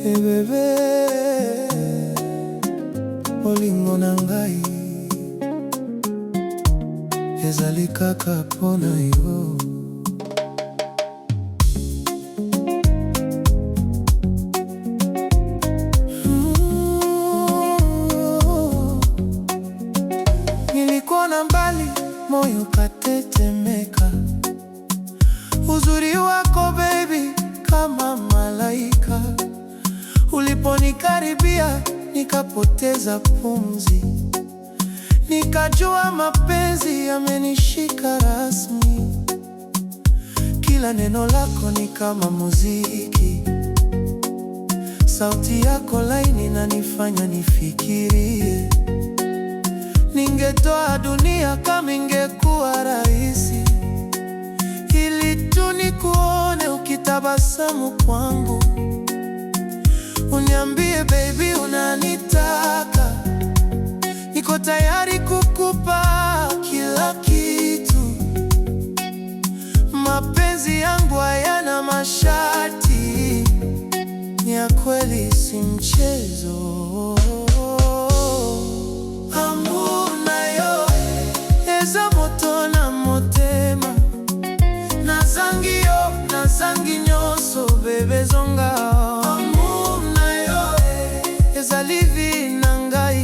Bebe olingo na ngai ezali kaka mpona yo. Nilikuona mbali, moyo katetemeka. Uzuri wako baby kama malaika. Uliponikaribia nikapoteza pumzi, nikajua mapenzi yamenishika rasmi. Kila neno lako ni kama muziki, sauti yako laini inanifanya nifikirie. Ningetoa dunia kama ingekuwa rahisi, ili tu nikuone ukitabasamu kwangu. Uniambie baby unanitaka, niko tayari kukupa kila kitu. Mapenzi yangu hayana masharti, ni ya kweli si mchezo. Amuna yo eza moto na motema, nazangi nyonso bebe zonga. Amuna yo ezali vi na ngai,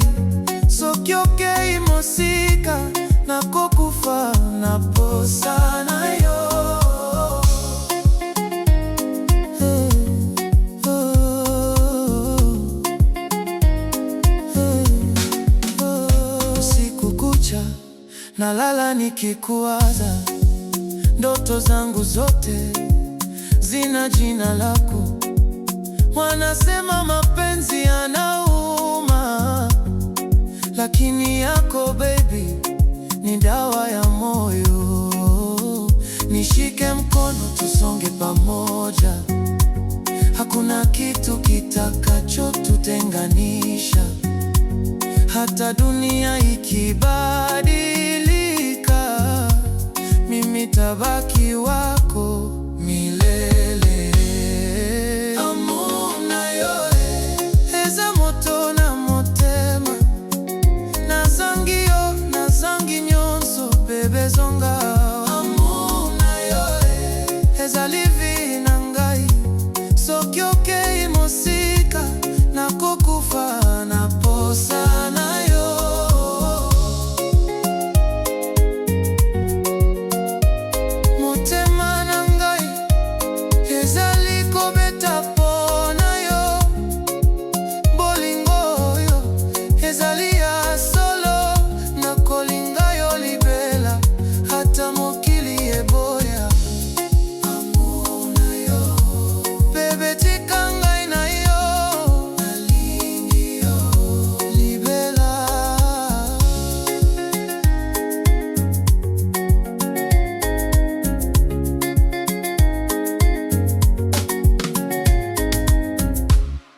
soki okei mosika nakokufa na posa na yo. Usiku kucha nalala nikikuwaza, ndoto zangu zote zina jina lako. Wanasema mapenzi yanauma, lakini yako baby ni dawa ya moyo. Nishike mkono tusonge pamoja, hakuna kitu kitakachotutenganisha. Hata dunia ikibadilika, mimi tabaki wako milele. Amuna yo eza moto na motema, nazangi nyonso bebe zonga. Amuna yo ezali